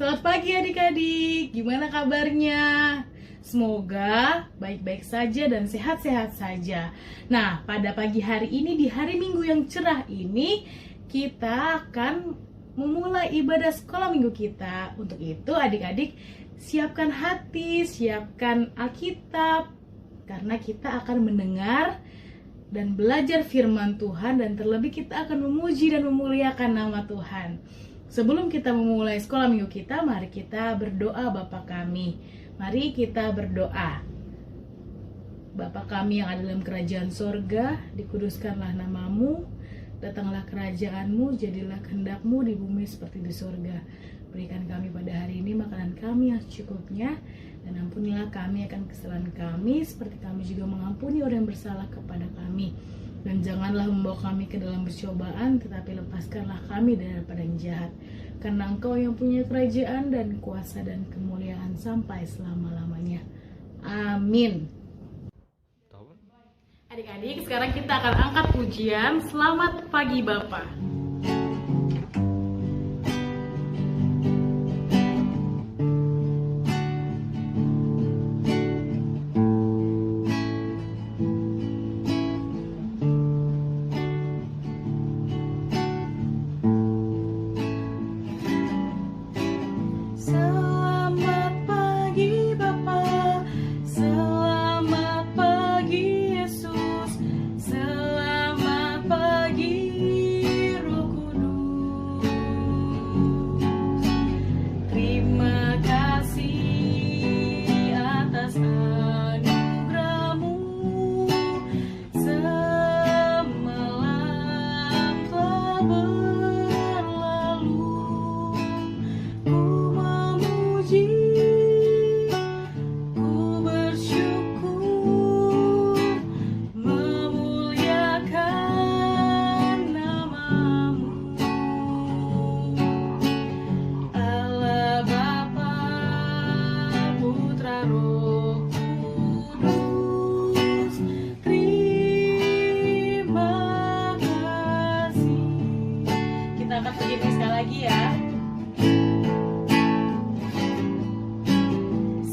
Selamat pagi adik-adik, gimana kabarnya? Semoga baik-baik saja dan sehat-sehat saja. Nah, pada pagi hari ini, di hari Minggu yang cerah ini, kita akan memulai ibadah sekolah minggu kita. Untuk itu adik-adik, siapkan hati, siapkan Alkitab, karena kita akan mendengar dan belajar firman Tuhan, dan terlebih kita akan memuji dan memuliakan nama Tuhan. Sebelum kita memulai sekolah minggu kita, mari kita berdoa Bapa kami. Mari kita berdoa. Bapa kami yang ada dalam kerajaan sorga, dikuduskanlah namamu, datanglah kerajaanmu, jadilah kehendakmu di bumi seperti di sorga. Berikan kami pada hari ini makanan kami yang secukupnya, dan ampunilah kami akan kesalahan kami, seperti kami juga mengampuni orang yang bersalah kepada kami. Dan janganlah membawa kami ke dalam percobaan, tetapi lepaskanlah kami daripada yang jahat. Karena Engkau yang punya kerajaan dan kuasa dan kemuliaan sampai selama-lamanya. Amin. Adik-adik, sekarang kita akan angkat pujian Selamat Pagi Bapa. Kita akan pujian sekali lagi ya.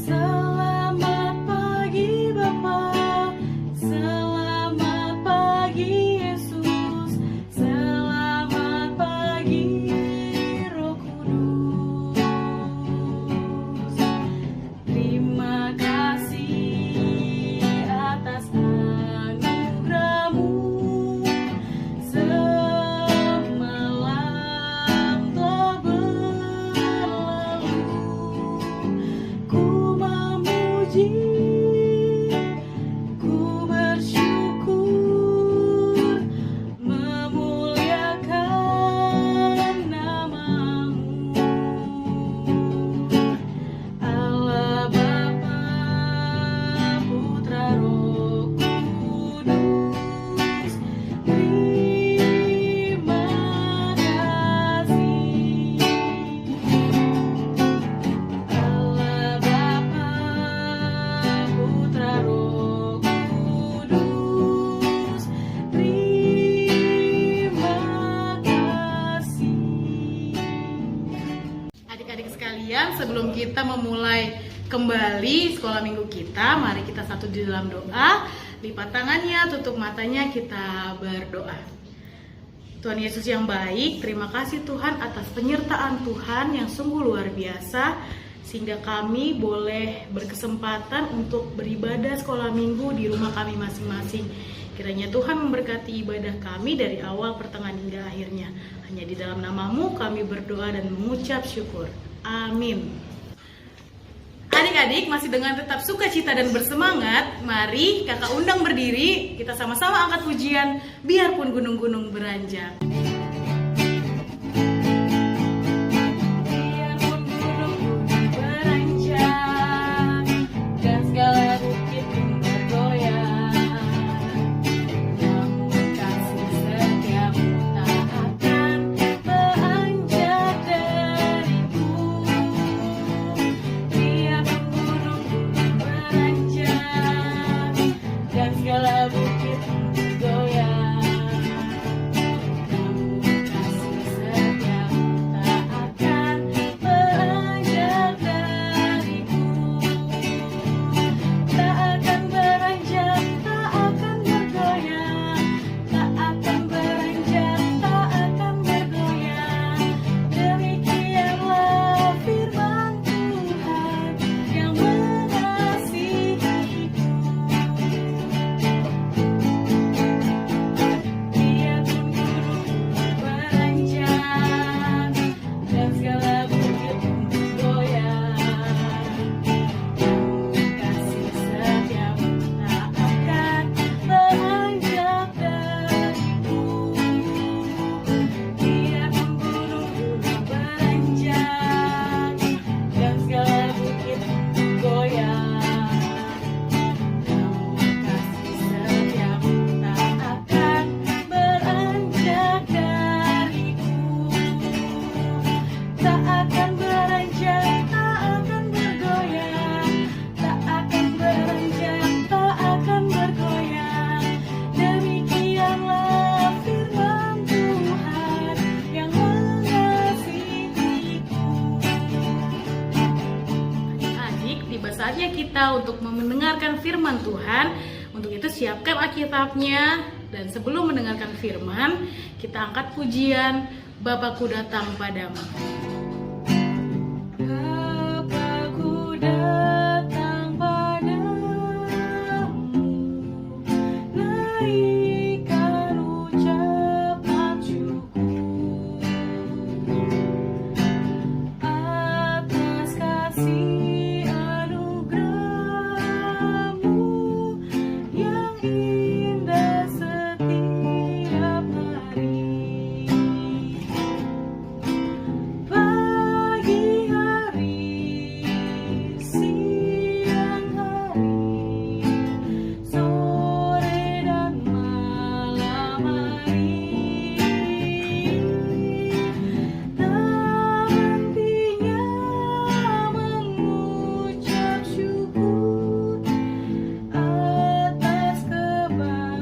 Selamat pagi Bapa, selamat pagi Yesus, selamat pagi Roh Kudus. Terima kasih atas anugerah-Mu. Sebelum kita memulai kembali sekolah minggu kita, mari kita satu di dalam doa. Lipat tangannya, tutup matanya, kita berdoa. Tuhan Yesus yang baik, terima kasih Tuhan atas penyertaan Tuhan yang sungguh luar biasa, sehingga kami boleh berkesempatan untuk beribadah sekolah minggu di rumah kami masing-masing. Kiranya Tuhan memberkati ibadah kami dari awal, pertengahan hingga akhirnya. Hanya di dalam namamu kami berdoa dan mengucap syukur. Amin. Adik-adik masih dengan tetap sukacita dan bersemangat, mari kakak undang berdiri, kita sama-sama angkat pujian biarpun gunung-gunung beranjak. Segala bukit goyang. saatnya kita untuk mendengarkan firman Tuhan. Untuk itu siapkan Alkitabnya, dan sebelum mendengarkan firman, kita angkat pujian Bapakku datang padamu. Bapakku datang padamu, naikkan ucapan syukur atas kasih anugerah-Mu yang indah setiap hari. Pagi hari, siang hari, sore dan malam hari, tak hentinya mengucap syukur atas kebaikan-Mu.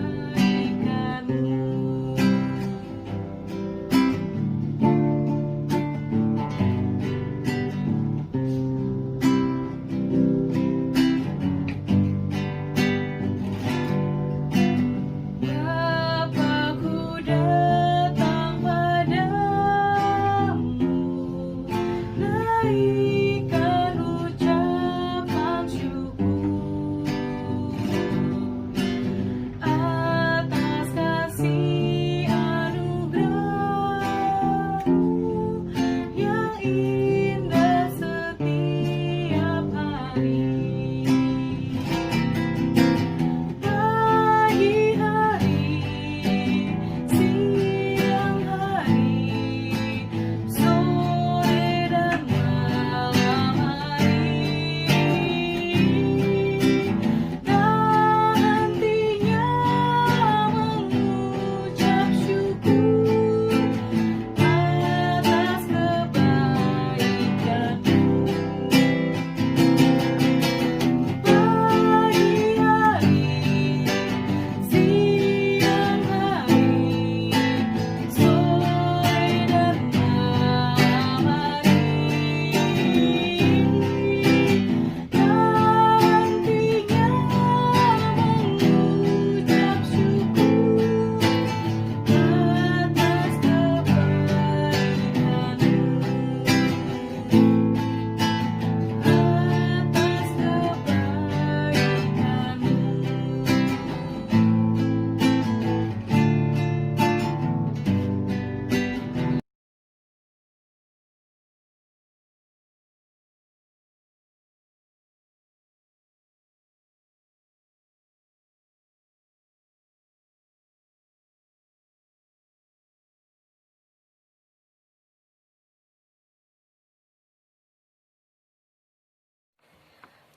Bapakku datang padamu, naikkan ucapan syukur atas kasih anugerah-Mu yang indah setiap hari. Pagi hari, siang hari, sore dan malam hari, tak hentinya mengucap syukur atas kebaikan-Mu. Pagi hari, siang hari, sore dan malam hari, tak hentinya mengucap syukur atas kebaikan-Mu. Atas kebaikan-Mu.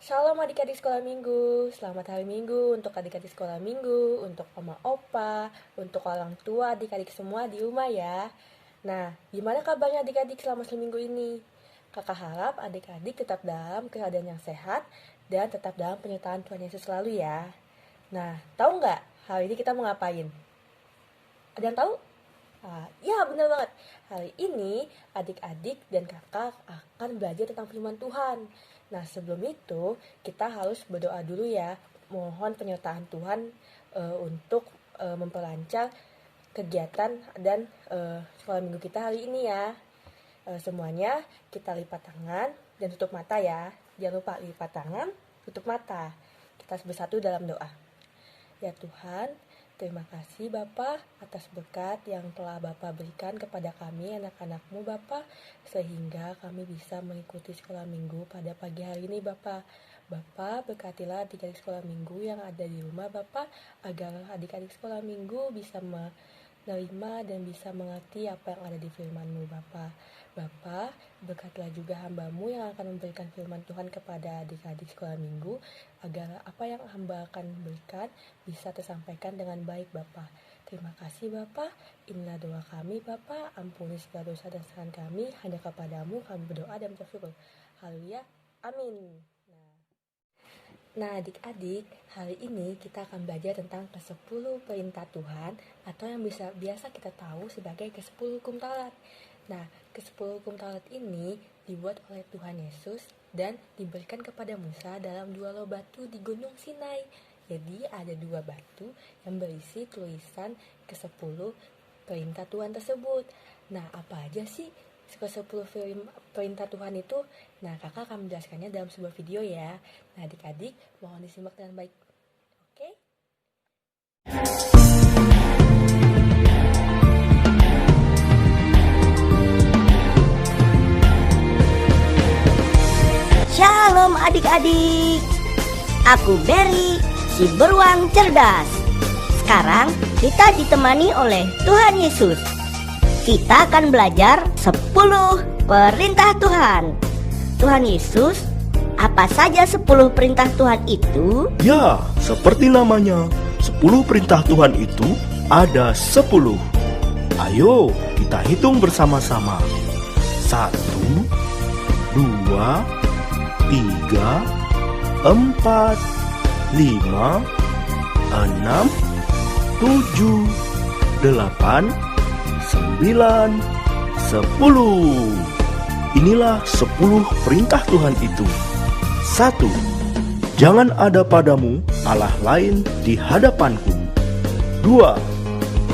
Shalom adik-adik sekolah minggu, selamat hari minggu untuk adik-adik sekolah minggu, untuk oma opa, untuk orang tua adik-adik semua di rumah ya. Nah, gimana kabarnya adik-adik selama seminggu ini? Kakak harap adik-adik tetap dalam keadaan yang sehat dan tetap dalam penyertaan Tuhan Yesus selalu ya. Nah, tahu nggak hari ini kita mau ngapain? Ada yang tahu? Ya benar banget. Hari ini adik-adik dan kakak akan belajar tentang firman Tuhan. Nah sebelum itu kita harus berdoa dulu ya. Mohon penyertaan Tuhan untuk memperlancar kegiatan dan sekolah minggu kita hari ini ya. Semuanya kita lipat tangan dan tutup mata ya. Jangan lupa lipat tangan, tutup mata. Kita bersatu dalam doa. Ya Tuhan, terima kasih Bapa atas berkat yang telah Bapa berikan kepada kami anak-anak-Mu Bapa, sehingga kami bisa mengikuti sekolah minggu pada pagi hari ini Bapa. Bapa berkatilah adik-adik sekolah minggu yang ada di rumah Bapa, agar adik-adik sekolah minggu bisa menerima dan bisa mengerti apa yang ada di firman-Mu Bapa. Bapa, berkatilah juga hamba-Mu yang akan memberikan firman Tuhan kepada adik-adik sekolah minggu, agar apa yang hamba akan berikan bisa tersampaikan dengan baik Bapa. Terima kasih Bapa, inilah doa kami Bapa, ampuni segala dosa dan kesalahan kami, hanya kepadamu kami berdoa dan bersyukur. Haleluya, amin. Nah adik-adik, hari ini kita akan belajar tentang ke-10 perintah Tuhan, atau yang biasa kita tahu sebagai ke-10 hukum Taurat. Nah, ke-10 hukum Taurat ini dibuat oleh Tuhan Yesus dan diberikan kepada Musa dalam 2 loh batu di Gunung Sinai. Jadi ada 2 batu yang berisi tulisan ke-10 perintah Tuhan tersebut. Nah, apa aja sih ke-10 perintah Tuhan itu? Nah, kakak akan menjelaskannya dalam sebuah video ya. Nah, adik-adik mohon disimak dengan baik. Oke? Shalom adik-adik, aku Berry, si beruang cerdas. Sekarang kita ditemani oleh Tuhan Yesus. Kita akan belajar 10 perintah Tuhan. Tuhan Yesus, apa saja 10 perintah Tuhan itu? Ya, seperti namanya, 10 perintah Tuhan itu ada 10. Ayo kita hitung bersama-sama. 1, 2, 3, 4, 5, 6, 7, 8, 9, 10. Inilah 10 perintah Tuhan itu. 1. Jangan ada padamu Allah lain di hadapanku. 2.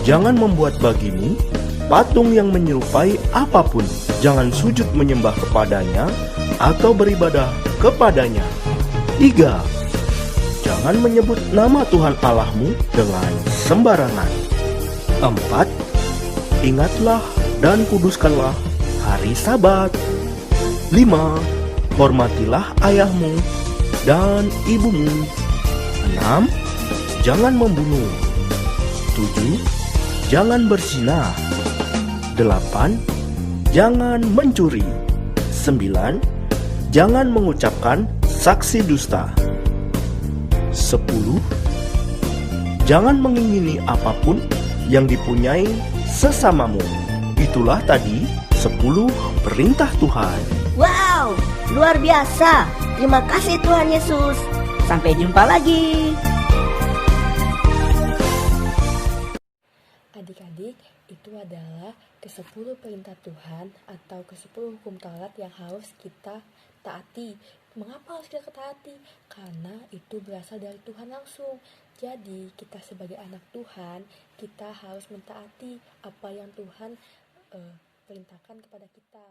Jangan membuat bagimu patung yang menyerupai apapun. Jangan sujud menyembah kepadanya atau beribadah kepadanya. 3. Jangan menyebut nama Tuhan Allahmu dengan sembarangan. 4. Ingatlah dan kuduskanlah hari Sabat. 5. Hormatilah ayahmu dan ibumu. 6. Jangan membunuh. 7. Jangan berzina. 8. Jangan mencuri. 9. Jangan mengucapkan saksi dusta. 10. Jangan mengingini apapun yang dipunyai sesamamu. Itulah tadi 10 perintah Tuhan. Wow, luar biasa. Terima kasih Tuhan Yesus. Sampai jumpa lagi. Adik-adik, itu adalah ke-10 perintah Tuhan atau ke-10 hukum Taurat yang harus kita taati. Mengapa harus kita taati? Karena itu berasal dari Tuhan langsung. Jadi, kita sebagai anak Tuhan, kita harus mentaati apa yang Tuhan perintahkan kepada kita.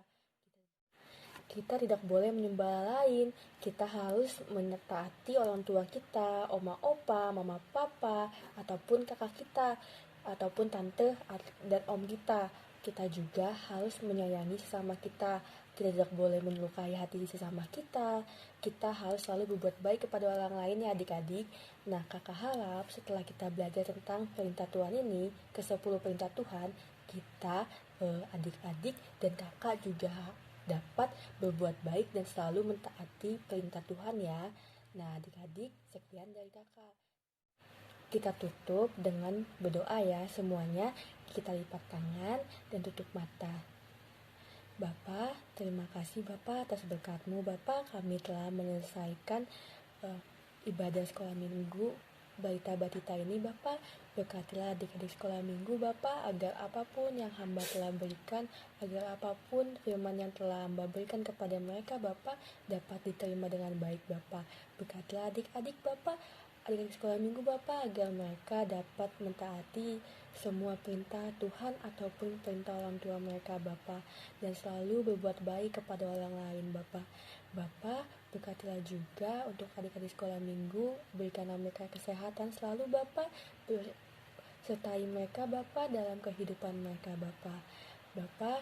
Kita tidak boleh menyembah lain. Kita harus mentaati orang tua kita, oma opa, mama papa, ataupun kakak kita, ataupun tante dan om kita. Kita juga harus menyayangi sesama kita. Kita tidak boleh melukai hati sesama kita. Kita harus selalu berbuat baik kepada orang lain ya adik-adik. Nah, kakak harap setelah kita belajar tentang perintah Tuhan ini, ke-10 perintah Tuhan, kita adik-adik dan kakak juga dapat berbuat baik dan selalu mentaati perintah Tuhan ya. Nah, adik-adik, sekian dari kakak. Kita tutup dengan berdoa ya semuanya. Kita lipat tangan dan tutup mata. Bapa, terima kasih Bapa atas berkat-Mu. Bapa, kami telah menyelesaikan ibadah sekolah minggu Balita Batita ini. Bapa, berkatilah adik-adik sekolah minggu Bapa, agar apapun yang hamba telah berikan, agar apapun firman yang telah hamba berikan kepada mereka Bapa, dapat diterima dengan baik Bapa. Berkatilah adik-adik Bapa, adik-adik sekolah minggu Bapa, agar mereka dapat mentaati semua perintah Tuhan ataupun perintah orang tua mereka Bapa, dan selalu berbuat baik kepada orang lain Bapa. Bapa, berkatilah juga untuk adik-adik sekolah minggu, berikanlah mereka kesehatan selalu Bapa, sertai mereka Bapa dalam kehidupan mereka Bapa. Bapa,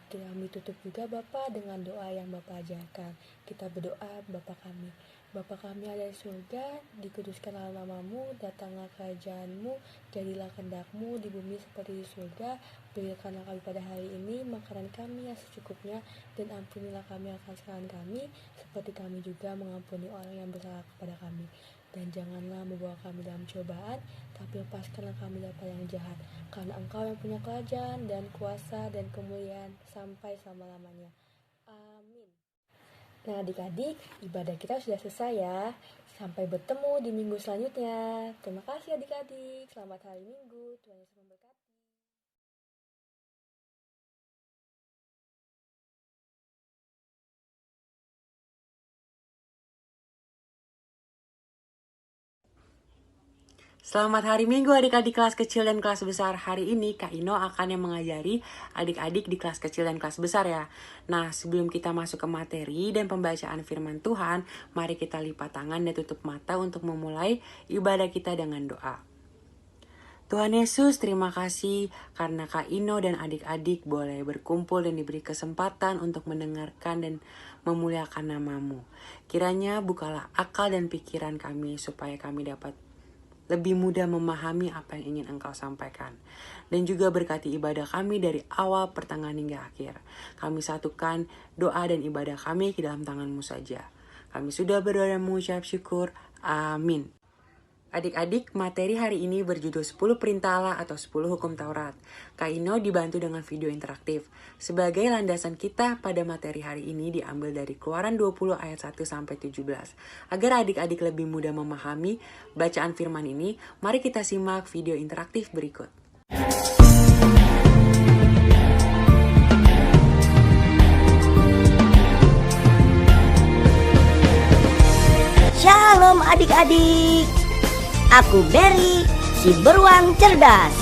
kami tutup juga Bapa dengan doa yang Bapa ajarkan. Kita berdoa, Bapa kami. Bapa kami ada di surga, dikuduskanlah nama-Mu, datanglah kerajaan-Mu, jadilah kehendak-Mu di bumi seperti di surga. Berikanlah kami pada hari ini makanan kami yang secukupnya, dan ampunilah kami akan kesalahan kami, seperti kami juga mengampuni orang yang bersalah kepada kami. Dan janganlah membawa kami dalam cobaan, tapi lepaskanlah kami dari yang jahat. Karena Engkau yang punya kerajaan dan kuasa dan kemuliaan sampai selama-lamanya. Amin. Nah adik-adik, ibadah kita sudah selesai ya. Sampai bertemu di minggu selanjutnya. Terima kasih adik-adik. Selamat hari Minggu. Tuhan Yesus memberkati. Selamat hari Minggu adik-adik kelas kecil dan kelas besar. Hari ini Kak Ino akan yang mengajari adik-adik di kelas kecil dan kelas besar ya. Nah, sebelum kita masuk ke materi dan pembacaan firman Tuhan, mari kita lipat tangan dan tutup mata untuk memulai ibadah kita dengan doa. Tuhan Yesus, terima kasih karena Kak Ino dan adik-adik boleh berkumpul dan diberi kesempatan untuk mendengarkan dan memuliakan nama-Mu. Kiranya bukalah akal dan pikiran kami supaya kami dapat lebih mudah memahami apa yang ingin Engkau sampaikan. Dan juga berkati ibadah kami dari awal, pertengahan hingga akhir. Kami satukan doa dan ibadah kami ke dalam tangan-Mu saja. Kami sudah berdoa dan mengucap syukur. Amin. Adik-adik, materi hari ini berjudul 10 Perintah Allah atau 10 Hukum Taurat. Kak Ino dibantu dengan video interaktif. Sebagai landasan kita pada materi hari ini diambil dari Keluaran 20 ayat 1-17. Agar adik-adik lebih mudah memahami bacaan firman ini, mari kita simak video interaktif berikut. Shalom adik-adik. Aku Berry, si beruang cerdas.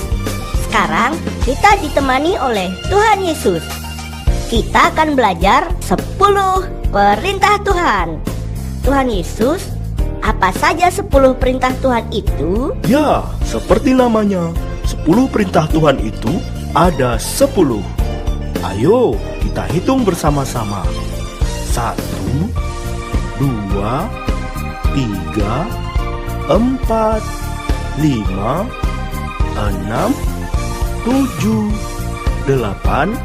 Sekarang kita ditemani oleh Tuhan Yesus. Kita akan belajar 10 perintah Tuhan. Tuhan Yesus, apa saja 10 perintah Tuhan itu? Ya, seperti namanya, 10 perintah Tuhan itu ada 10. Ayo, kita hitung bersama-sama. 1, 2, 3, 4, 5, 6, 7, 8,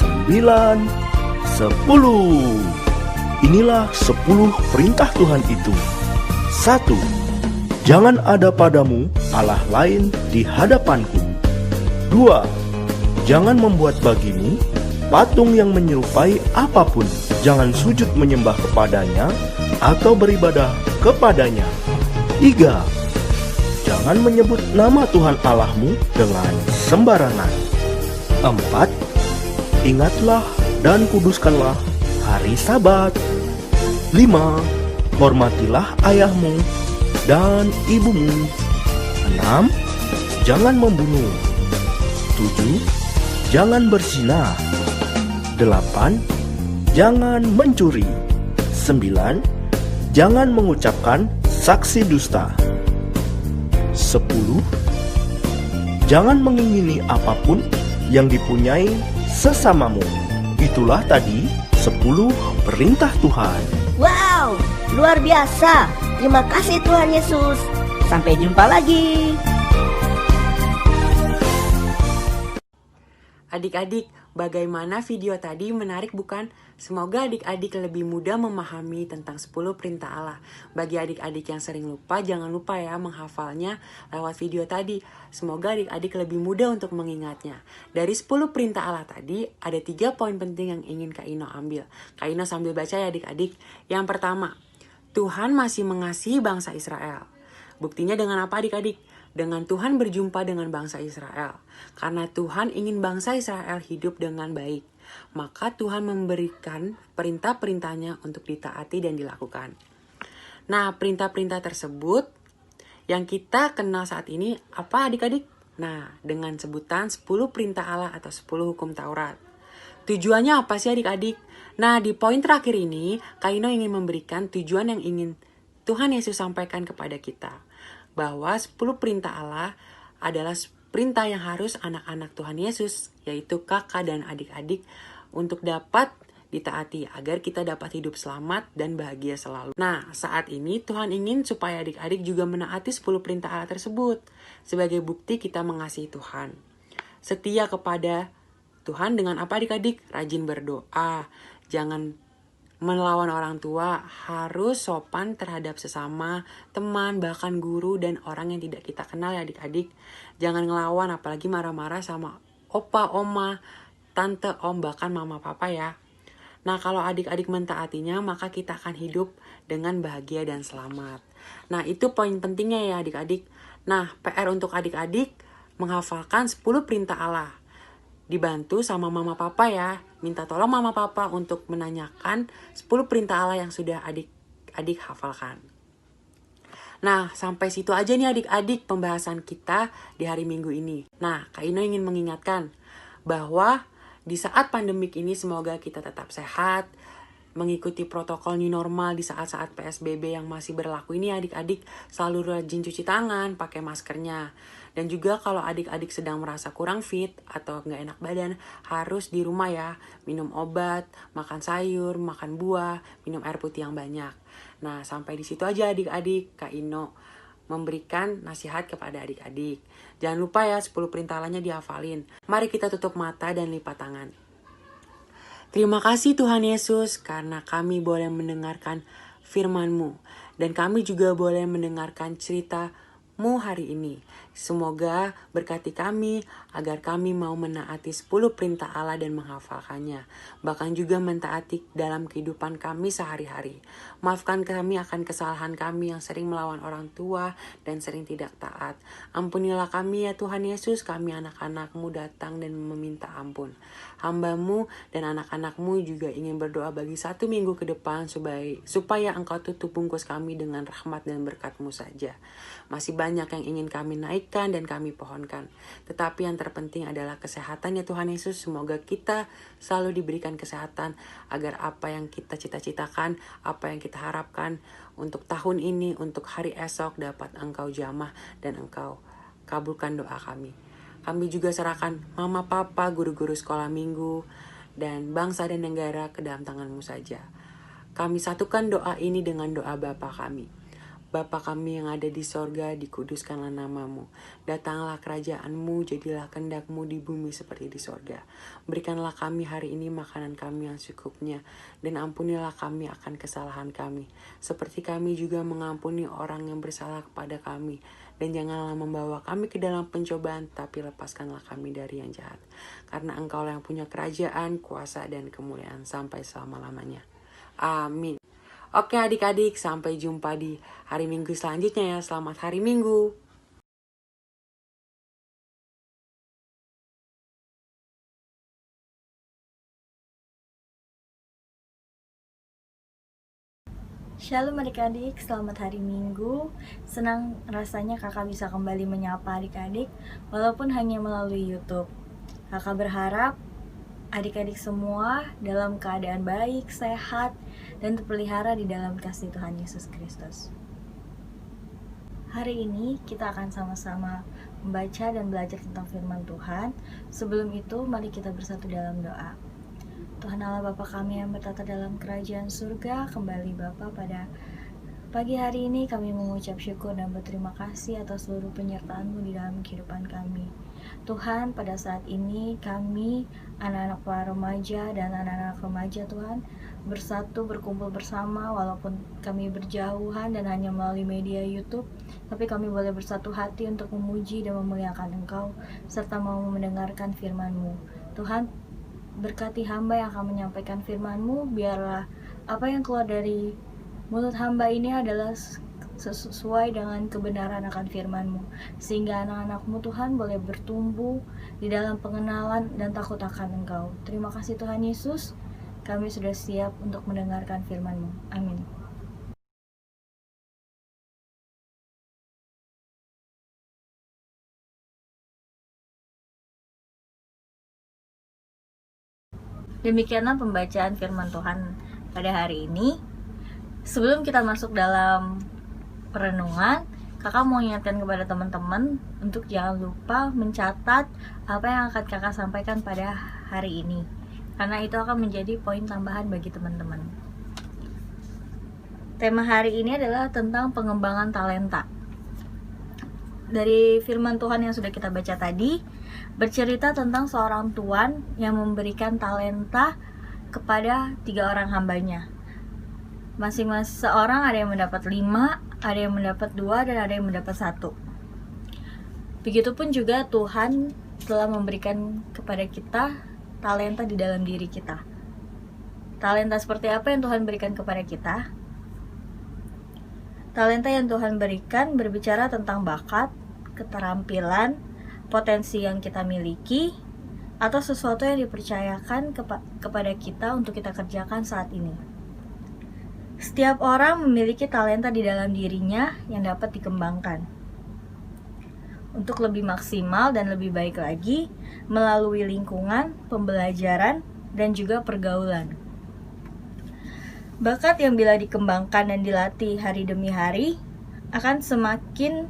9, 10. Inilah 10 perintah Tuhan itu. 1. Jangan ada padamu Allah lain di hadapanku. 2. Jangan membuat bagimu patung yang menyerupai apapun. Jangan sujud menyembah kepadanya atau beribadah kepadanya. 3. Jangan menyebut nama Tuhan Allahmu dengan sembarangan. 4. Ingatlah dan kuduskanlah hari Sabat. 5. Hormatilah ayahmu dan ibumu. 6. Jangan membunuh. 7. Jangan berzina. 8. Jangan mencuri. 9. Jangan mengucapkan saksi dusta. 10. Jangan mengingini apapun yang dipunyai sesamamu. Itulah tadi 10 perintah Tuhan. Wow, luar biasa. Terima kasih Tuhan Yesus. Sampai jumpa lagi. Adik-adik, bagaimana video tadi menarik bukan? Semoga adik-adik lebih mudah memahami tentang 10 perintah Allah. Bagi adik-adik yang sering lupa, jangan lupa ya menghafalnya lewat video tadi. Semoga adik-adik lebih mudah untuk mengingatnya. Dari 10 perintah Allah tadi, ada 3 poin penting yang ingin Kak Ino ambil. Kak Ino sambil baca ya adik-adik. Yang pertama, Tuhan masih mengasihi bangsa Israel. Buktinya dengan apa adik-adik? Dengan Tuhan berjumpa dengan bangsa Israel. Karena Tuhan ingin bangsa Israel hidup dengan baik, maka Tuhan memberikan perintah-perintahnya untuk ditaati dan dilakukan. Nah, perintah-perintah tersebut yang kita kenal saat ini apa adik-adik? Nah, dengan sebutan 10 perintah Allah atau 10 hukum Taurat. Tujuannya apa sih adik-adik? Nah, di poin terakhir ini, Kak Ino ingin memberikan tujuan yang ingin Tuhan Yesus sampaikan kepada kita. Bahwa 10 perintah Allah adalah perintah yang harus anak-anak Tuhan Yesus, yaitu kakak dan adik-adik, untuk dapat ditaati agar kita dapat hidup selamat dan bahagia selalu. Nah, saat ini Tuhan ingin supaya adik-adik juga menaati 10 perintah Allah tersebut. Sebagai bukti kita mengasihi Tuhan. Setia kepada Tuhan dengan apa adik-adik? Rajin berdoa, jangan melawan orang tua, harus sopan terhadap sesama, teman, bahkan guru dan orang yang tidak kita kenal ya adik-adik. Jangan ngelawan, apalagi marah-marah sama opa, oma, tante, om, bahkan mama, papa ya. Nah, kalau adik-adik mentaatinya, maka kita akan hidup dengan bahagia dan selamat. Nah, itu poin pentingnya ya adik-adik. Nah, PR untuk adik-adik menghafalkan 10 perintah Allah. Dibantu sama mama papa ya. Minta tolong mama papa untuk menanyakan 10 perintah Allah yang sudah adik-adik hafalkan. Nah, sampai situ aja nih adik-adik pembahasan kita di hari Minggu ini. Nah, Kak Ino ingin mengingatkan bahwa di saat pandemik ini semoga kita tetap sehat, mengikuti protokol new normal di saat-saat PSBB yang masih berlaku ini. Adik-adik selalu rajin cuci tangan, pakai maskernya. Dan juga kalau adik-adik sedang merasa kurang fit atau nggak enak badan, harus di rumah ya. Minum obat, makan sayur, makan buah, minum air putih yang banyak. Nah, sampai di situ aja adik-adik, Kak Ino memberikan nasihat kepada adik-adik. Jangan lupa ya 10 perintah Allahnya dihafalin. Mari kita tutup mata dan lipat tangan. Terima kasih Tuhan Yesus karena kami boleh mendengarkan firman-Mu. Dan kami juga boleh mendengarkan cerita-Mu hari ini. Semoga berkati kami agar kami mau menaati 10 perintah Allah dan menghafalkannya. Bahkan juga mentaati dalam kehidupan kami sehari-hari. Maafkan kami akan kesalahan kami yang sering melawan orang tua dan sering tidak taat. Ampunilah kami ya Tuhan Yesus, kami anak-anak-Mu datang dan meminta ampun. Hamba-Mu dan anak-anak-Mu juga ingin berdoa bagi 1 minggu ke depan supaya Engkau tutup bungkus kami dengan rahmat dan berkat-Mu saja. Masih banyak yang ingin kami naikkan dan kami pohonkan. Tetapi yang terpenting adalah kesehatan ya Tuhan Yesus. Semoga kita selalu diberikan kesehatan agar apa yang kita cita-citakan, apa yang kita harapkan untuk tahun ini, untuk hari esok dapat Engkau jamah dan Engkau kabulkan doa kami. Kami juga serahkan mama, papa, guru-guru sekolah minggu, dan bangsa dan negara ke dalam tangan-Mu saja. Kami satukan doa ini dengan doa Bapa kami. Bapa kami yang ada di sorga, dikuduskanlah nama-Mu. Datanglah kerajaan-Mu, jadilah kehendak-Mu di bumi seperti di sorga. Berikanlah kami hari ini makanan kami yang secukupnya, dan ampunilah kami akan kesalahan kami, seperti kami juga mengampuni orang yang bersalah kepada kami. Dan janganlah membawa kami ke dalam pencobaan, tapi lepaskanlah kami dari yang jahat. Karena Engkau yang punya kerajaan, kuasa, dan kemuliaan sampai selama-lamanya. Amin. Oke adik-adik, sampai jumpa di hari Minggu selanjutnya ya. Selamat hari Minggu. Shalom adik-adik, selamat hari Minggu. Senang rasanya kakak bisa kembali menyapa adik-adik walaupun hanya melalui YouTube. Kakak berharap adik-adik semua dalam keadaan baik, sehat, dan terpelihara di dalam kasih Tuhan Yesus Kristus. Hari ini kita akan sama-sama membaca dan belajar tentang firman Tuhan. Sebelum itu, mari kita bersatu dalam doa. Tuhan Allah Bapa kami yang bertata dalam kerajaan surga, kembali Bapa pada pagi hari ini kami mengucap syukur dan berterima kasih atas seluruh penyertaan-Mu di dalam kehidupan kami. Tuhan, pada saat ini kami, anak-anak para remaja dan anak-anak remaja Tuhan, bersatu berkumpul bersama walaupun kami berjauhan dan hanya melalui media YouTube, tapi kami boleh bersatu hati untuk memuji dan memuliakan Engkau serta mau mendengarkan firman-Mu. Tuhan, berkati hamba yang akan menyampaikan firman-Mu, biarlah apa yang keluar dari mulut hamba ini adalah sesuai dengan kebenaran akan firman-Mu, sehingga anak-anak-Mu Tuhan boleh bertumbuh di dalam pengenalan dan takut akan Engkau. Terima kasih Tuhan Yesus, kami sudah siap untuk mendengarkan firman-Mu. Amin. Demikianlah pembacaan firman Tuhan pada hari ini. Sebelum kita masuk dalam perenungan, kakak mau ingatkan kepada teman-teman untuk jangan lupa mencatat apa yang akan kakak sampaikan pada hari ini, karena itu akan menjadi poin tambahan bagi teman-teman. Tema hari ini adalah tentang pengembangan talenta. Dari firman Tuhan yang sudah kita baca tadi, bercerita tentang seorang tuan yang memberikan talenta kepada 3 orang hambanya. Masing-masing seorang ada yang mendapat 5, ada yang mendapat 2, dan ada yang mendapat 1. Begitupun juga Tuhan telah memberikan kepada kita talenta di dalam diri kita. Talenta seperti apa yang Tuhan berikan kepada kita? Talenta yang Tuhan berikan berbicara tentang bakat, keterampilan, potensi yang kita miliki, atau sesuatu yang dipercayakan kepada kita untuk kita kerjakan saat ini. Setiap orang memiliki talenta di dalam dirinya yang dapat dikembangkan untuk lebih maksimal dan lebih baik lagi melalui lingkungan, pembelajaran, dan juga pergaulan. Bakat yang bila dikembangkan dan dilatih hari demi hari akan semakin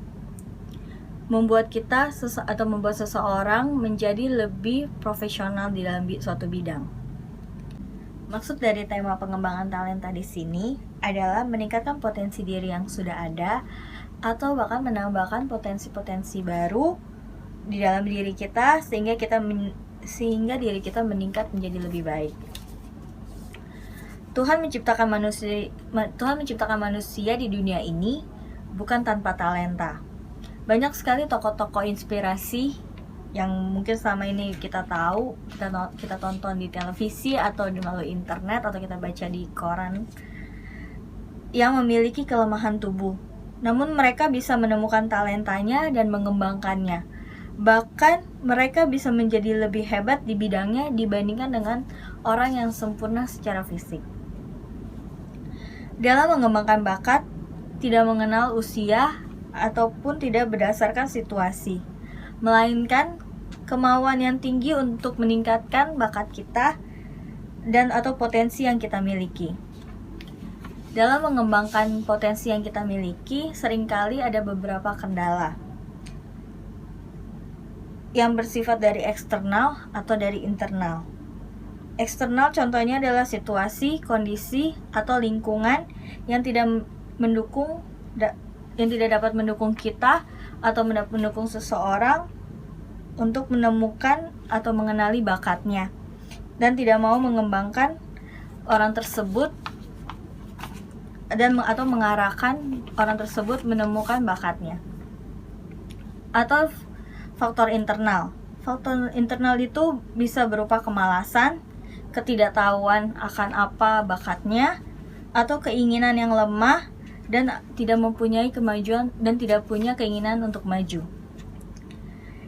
membuat kita atau membuat seseorang menjadi lebih profesional di dalam suatu bidang. Maksud dari tema pengembangan talenta di sini adalah meningkatkan potensi diri yang sudah ada atau bahkan menambahkan potensi-potensi baru di dalam diri kita sehingga diri kita meningkat menjadi lebih baik. Tuhan menciptakan manusia di dunia ini bukan tanpa talenta. Banyak sekali tokoh-tokoh inspirasi yang mungkin selama ini kita tahu, kita tonton di televisi atau melalui internet atau kita baca di koran, yang memiliki kelemahan tubuh. Namun mereka bisa menemukan talentanya dan mengembangkannya. Bahkan mereka bisa menjadi lebih hebat di bidangnya dibandingkan dengan orang yang sempurna secara fisik. Dalam mengembangkan bakat, tidak mengenal usia ataupun tidak berdasarkan situasi, melainkan kemauan yang tinggi untuk meningkatkan bakat kita dan atau potensi yang kita miliki. Dalam mengembangkan potensi yang kita miliki, seringkali ada beberapa kendala yang bersifat dari eksternal atau dari internal. Eksternal contohnya adalah situasi, kondisi, atau lingkungan yang tidak dapat mendukung kita atau mendukung seseorang untuk menemukan atau mengenali bakatnya dan tidak mau mengembangkan orang tersebut atau mengarahkan orang tersebut menemukan bakatnya. Atau faktor internal. Faktor internal itu bisa berupa kemalasan, ketidaktahuan akan apa bakatnya, atau keinginan yang lemah dan tidak mempunyai kemajuan dan tidak punya keinginan untuk maju.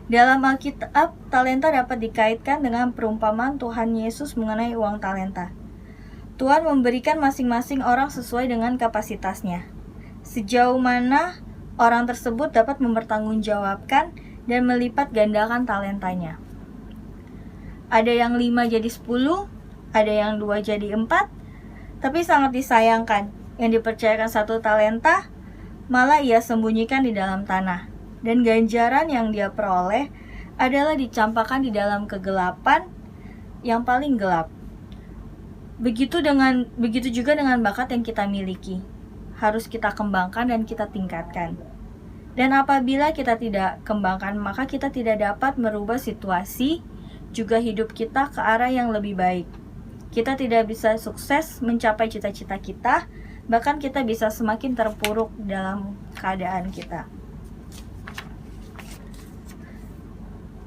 Dalam Alkitab, talenta dapat dikaitkan dengan perumpamaan Tuhan Yesus mengenai uang talenta. Tuhan memberikan masing-masing orang sesuai dengan kapasitasnya. Sejauh mana orang tersebut dapat mempertanggungjawabkan dan melipat gandakan talentanya. Ada yang 5 jadi 10, ada yang 2 jadi 4, tapi sangat disayangkan, yang dipercayakan 1 talenta, malah ia sembunyikan di dalam tanah. Dan ganjaran yang dia peroleh adalah dicampakkan di dalam kegelapan yang paling gelap. Begitu juga dengan bakat yang kita miliki. Harus kita kembangkan dan kita tingkatkan. Dan apabila kita tidak kembangkan, maka kita tidak dapat merubah situasi, juga hidup kita ke arah yang lebih baik. Kita tidak bisa sukses mencapai cita-cita kita, bahkan kita bisa semakin terpuruk dalam keadaan kita.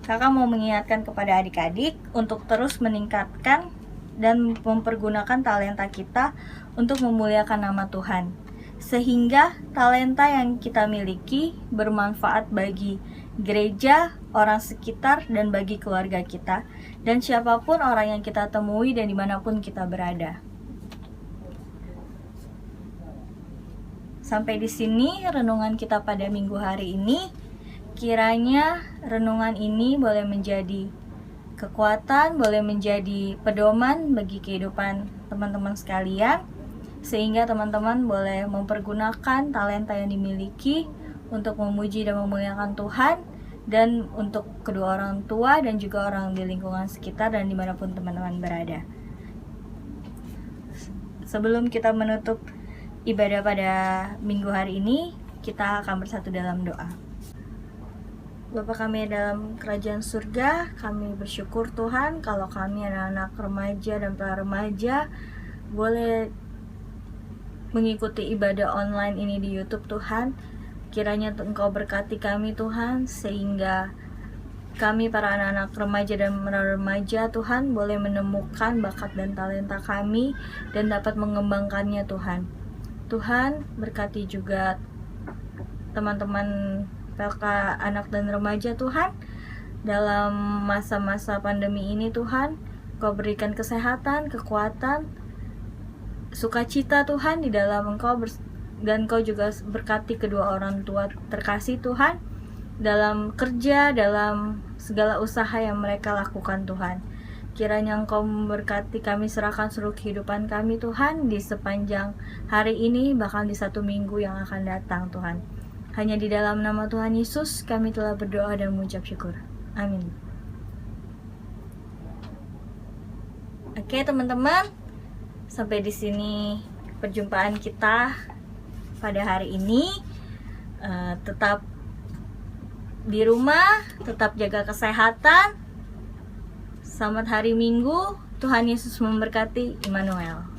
Kakak mau mengingatkan kepada adik-adik untuk terus meningkatkan dan mempergunakan talenta kita untuk memuliakan nama Tuhan, sehingga talenta yang kita miliki bermanfaat bagi gereja, orang sekitar, dan bagi keluarga kita, dan siapapun orang yang kita temui dan dimanapun kita berada. Sampai di sini renungan kita pada minggu hari ini. Kiranya renungan ini boleh menjadi kekuatan, boleh menjadi pedoman bagi kehidupan teman-teman sekalian, sehingga teman-teman boleh mempergunakan talenta yang dimiliki untuk memuji dan memuliakan Tuhan, dan untuk kedua orang tua dan juga orang di lingkungan sekitar dan dimanapun teman-teman berada. Sebelum kita menutup ibadah pada minggu hari ini, kita akan bersatu dalam doa. Bapa kami dalam kerajaan surga, kami bersyukur Tuhan kalau kami anak-anak remaja dan para remaja boleh mengikuti ibadah online ini di YouTube Tuhan. Kiranya Engkau berkati kami Tuhan, sehingga kami para anak-anak remaja dan para remaja Tuhan boleh menemukan bakat dan talenta kami dan dapat mengembangkannya Tuhan. Tuhan berkati juga teman-teman PLK anak dan remaja Tuhan dalam masa-masa pandemi ini Tuhan. Kau berikan kesehatan, kekuatan, sukacita Tuhan di dalam Engkau, dan Engkau juga berkati kedua orang tua terkasih Tuhan, dalam kerja, dalam segala usaha yang mereka lakukan Tuhan. Kiranya Engkau memberkati kami, serahkan seluruh kehidupan kami Tuhan di sepanjang hari ini, bahkan di 1 minggu yang akan datang Tuhan. Hanya di dalam nama Tuhan Yesus kami telah berdoa dan mengucap syukur. Amin. Oke teman-teman, sampai di sini perjumpaan kita pada hari ini. Tetap di rumah, tetap jaga kesehatan. Selamat hari Minggu, Tuhan Yesus memberkati. Immanuel.